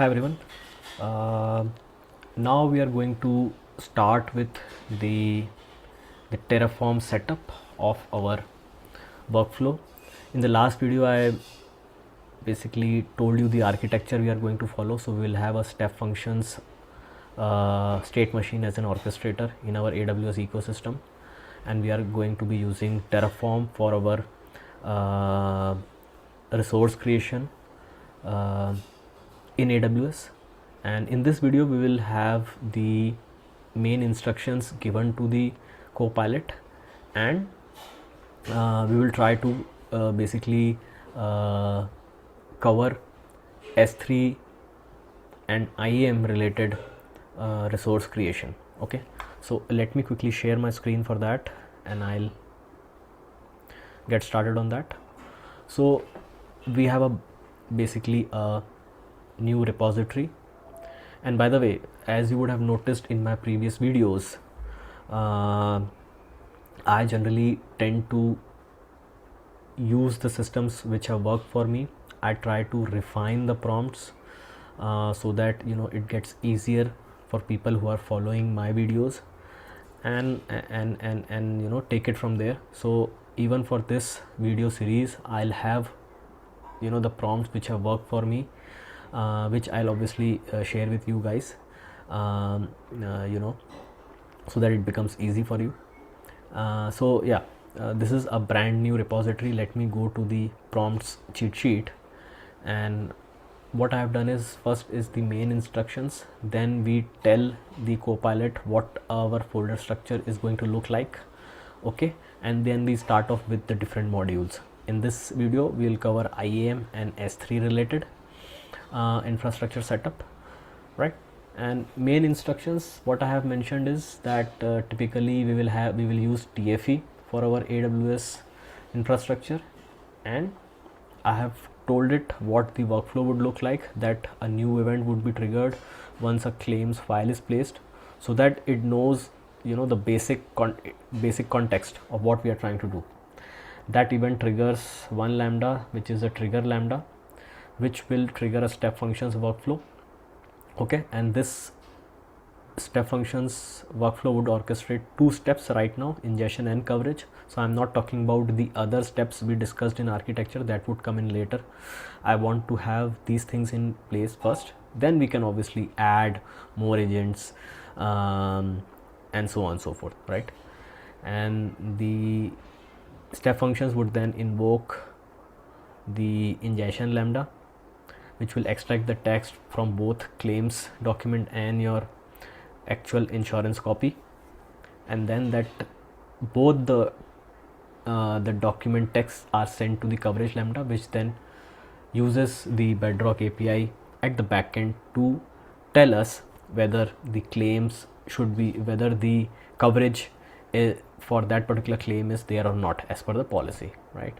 Hi everyone. Uh, Now we are going to start with the Terraform setup of our workflow. In the last video, I basically told you the architecture we are going to follow. So we will have a step functions state machine as an orchestrator in our AWS ecosystem, and we are going to be using Terraform for our resource creation in AWS. And in this video we will have the main instructions given to the copilot, and we will try to basically cover S3 and IAM related resource creation. Okay, so let me quickly share my screen for that and I'll get started on that. So we have a basically a new repository, and by the way, as you would have noticed in my previous videos, I generally tend to use the systems which have worked for me. I try to refine the prompts so that it gets easier for people who are following my videos, and take it from there. So even for this video series, I'll have the prompts which have worked for me, which I'll obviously share with you guys, so that it becomes easy for you. So yeah, this is a brand new repository. Let me go to the prompts cheat sheet, and what I have done is, first is the main instructions, then we tell the copilot what our folder structure is going to look like. Okay, and then we start off with the different modules. In this video we will cover IAM and S3 related infrastructure setup, right? And main instructions, what I have mentioned is that typically we will use TFE for our AWS infrastructure, and I have told it what the workflow would look like, that a new event would be triggered once a claims file is placed, so that it knows the basic context of what we are trying to do. That event triggers one Lambda, which is a trigger Lambda, which will trigger a step functions workflow. Okay, and this step functions workflow would orchestrate two steps right now, ingestion and coverage. So I'm not talking about the other steps we discussed in architecture, that would come in later. I want to have these things in place first, then we can obviously add more agents and so on and so forth, right? And the step functions would then invoke the ingestion Lambda, which will extract the text from both claims document and your actual insurance copy, and then that both the document texts are sent to the coverage Lambda, which then uses the Bedrock API at the backend to tell us whether the claims should be, whether the coverage for that particular claim is there or not as per the policy, right?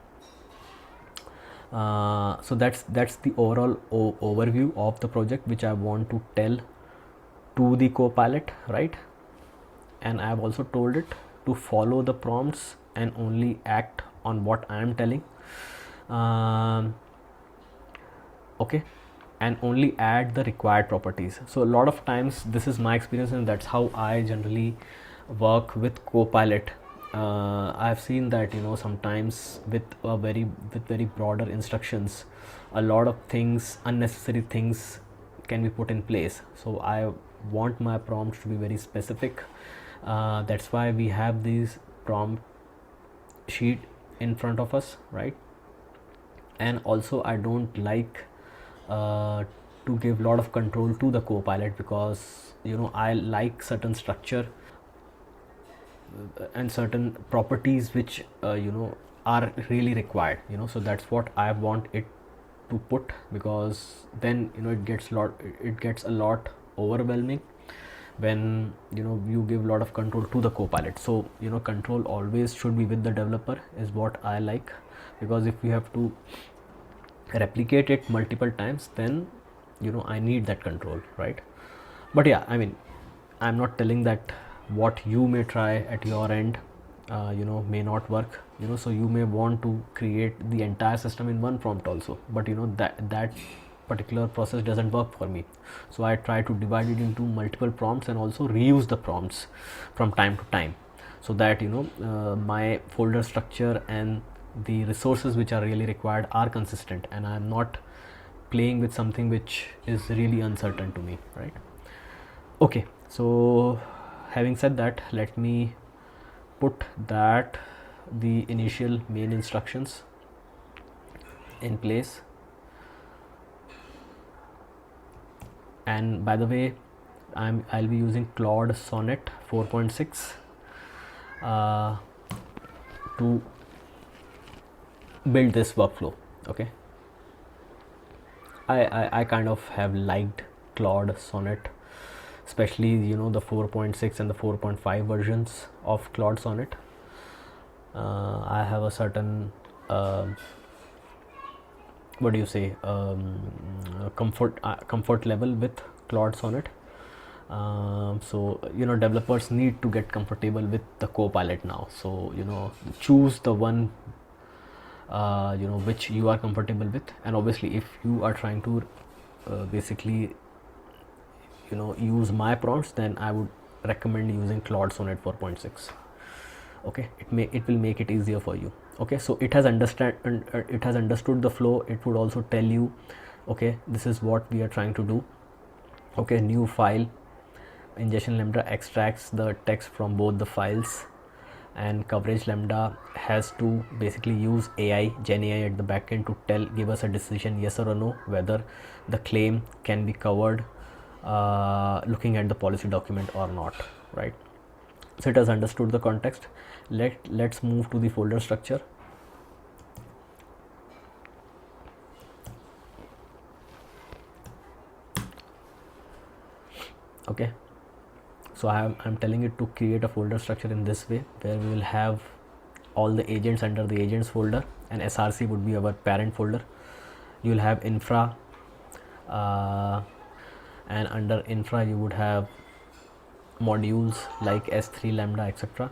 So that's the overall overview of the project, which I want to tell to the copilot, right? And I have also told it to follow the prompts and only act on what I am telling. Okay, and only add the required properties. So a lot of times, this is my experience, and that's how I generally work with copilot. I've seen that sometimes with very broader instructions, a lot of things, unnecessary things, can be put in place. So I want my prompts to be very specific. That's why we have these prompt sheet in front of us, right? And also I don't like to give a lot of control to the copilot, because I like certain structure and certain properties which are really required, so that's what I want it to put, because then it gets a lot overwhelming when you give a lot of control to the copilot. So control always should be with the developer is what I like, because if we have to replicate it multiple times, then I need that control, right? But yeah, I mean, I'm not telling that what you may try at your end may not work, so you may want to create the entire system in one prompt also, but that particular process doesn't work for me. So I try to divide it into multiple prompts and also reuse the prompts from time to time, so that my folder structure and the resources which are really required are consistent, and I am not playing with something which is really uncertain to me, right? Okay, so having said that, let me put that the initial main instructions in place. And by the way, I'll be using Claude Sonnet 4.6 to build this workflow. Okay, I kind of have liked Claude Sonnet, especially the 4.6 and the 4.5 versions of Claude Sonnet. I have a certain what do you say comfort level with Claude Sonnet. So developers need to get comfortable with the Copilot now. So choose the one which you are comfortable with, and obviously if you are trying to basically use my prompts, then I would recommend using Claude Sonnet 4.6. Okay, it will make it easier for you. Okay, so it has understood the flow. It would also tell you, okay, this is what we are trying to do. Okay, new file, ingestion lambda extracts the text from both the files, and coverage lambda has to basically use Gen AI at the backend to give us a decision, yes or no, whether the claim can be covered looking at the policy document or not, right? So it has understood the context. Let's move to the folder structure. Okay, so I'm telling it to create a folder structure in this way, where we will have all the agents under the agents folder, and SRC would be our parent folder. You will have infra, and under infra you would have modules like S3, Lambda, etc.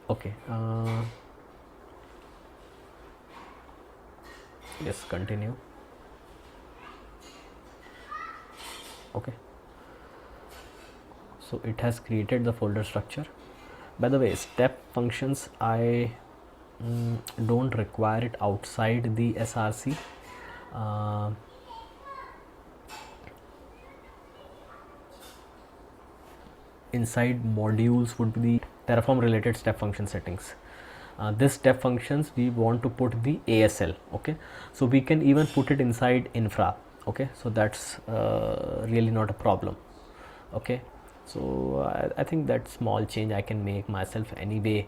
Okay, yes, continue. Okay, so it has created the folder structure. By the way, step functions, I don't require it outside the SRC. Inside modules would be the Terraform related step function settings. This step functions we want to put the ASL. Okay, so we can even put it inside infra. Okay, so that's really not a problem. Okay, so I think that small change I can make myself anyway.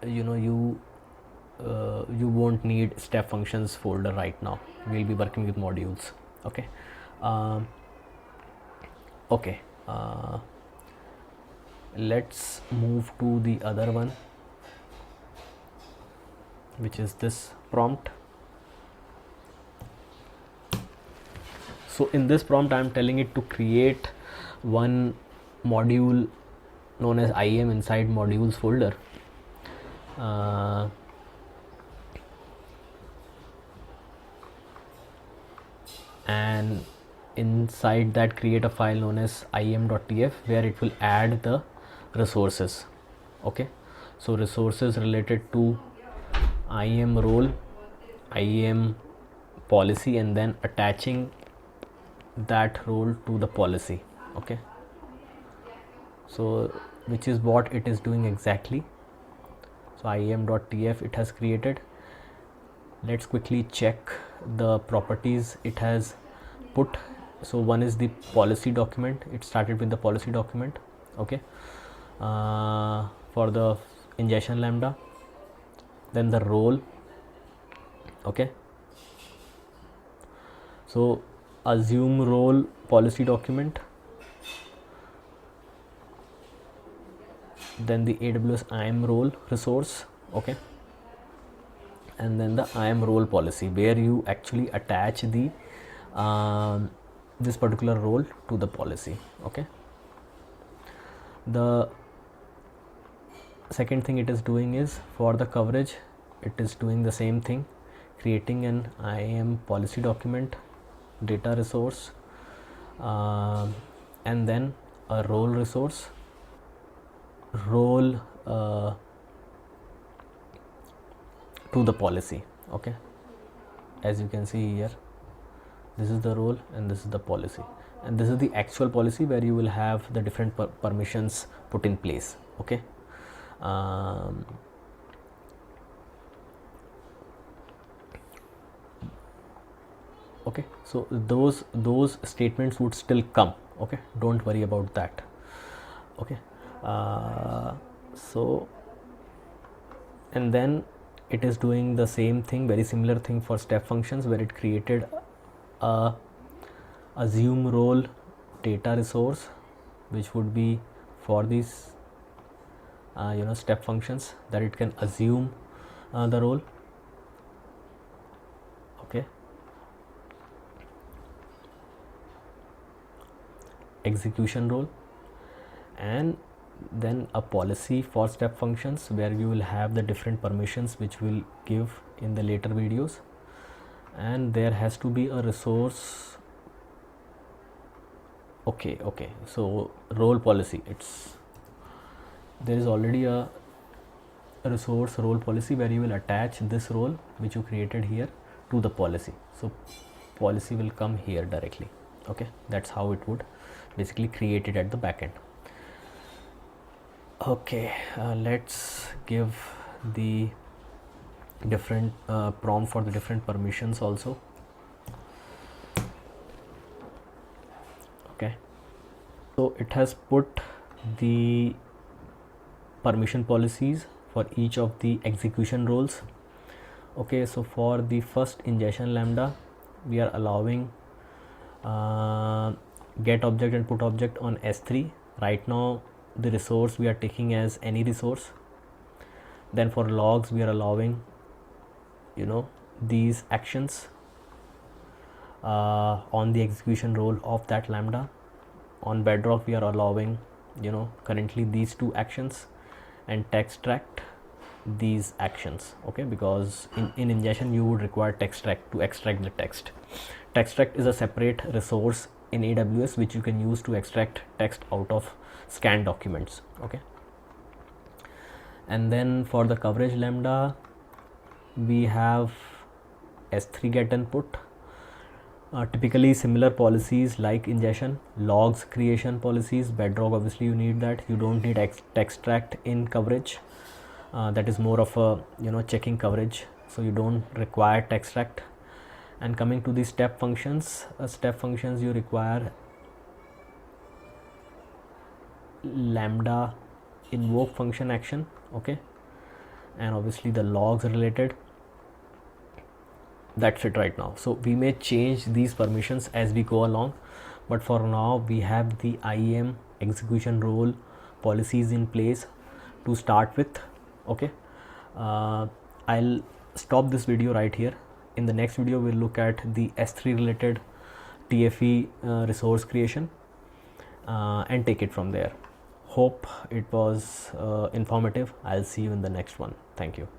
You won't need step functions folder right now. We'll be working with modules. Okay. Okay, let's move to the other one, which is this prompt. So in this prompt, I'm telling it to create one module known as IAM inside modules folder. And inside that, create a file known as IAM.tf, where it will add the resources. Okay, so resources related to IAM role, IAM policy, and then attaching that role to the policy. Okay, so which is what it is doing exactly. So IAM.tf it has created. Let's quickly check the properties it has put. So one is the policy document. It started with the policy document. Okay, for the ingestion lambda, then the role. Okay, so assume role policy document, then the AWS IAM role resource. Okay, and then the IAM role policy, where you actually attach the this particular role to the policy. Okay, the second thing it is doing is, for the coverage, it is doing the same thing, creating an IAM policy document, data resource, and then a role resource, role to the policy. Okay, as you can see here, this is the role and this is the policy, and this is the actual policy where you will have the different permissions put in place. Okay, okay, so those statements would still come. Okay, don't worry about that. Okay, so, and then it is doing the same thing, very similar thing for step functions, where it created a assume role data resource, which would be for these step functions, that it can assume the role. Okay, execution role, and then a policy for step functions, where you will have the different permissions which we'll give in the later videos, and there has to be a resource. Okay, so role policy, there is already a resource role policy where you will attach this role which you created here to the policy, so policy will come here directly. Okay, that's how it would basically create it at the back end. Okay, let's give the different prompt for the different permissions also. Okay, so it has put the permission policies for each of the execution roles. Okay, so for the first ingestion lambda, we are allowing get object and put object on S3. Right now the resource we are taking as any resource. Then for logs, we are allowing these actions on the execution role of that lambda. On bedrock, we are allowing currently these two actions, and to extract these actions. Okay, because in ingestion you would require text extract to extract the text. Text extract is a separate resource in AWS which you can use to extract text out of scanned documents. Okay, and then for the coverage lambda, we have S3 get input. Typically similar policies like ingestion, logs creation policies, bedrock obviously you need that. You don't need text extract in coverage. That is more of a checking coverage, so you don't require text extract. And coming to the step functions, you require lambda invoke function action. Okay, and obviously the logs related. That's it right now. So we may change these permissions as we go along, but for now we have the IAM execution role policies in place to start with. Okay, I'll stop this video right here. In the next video we'll look at the S3 related TFE resource creation and take it from there. Hope it was informative. I'll see you in the next one. Thank you.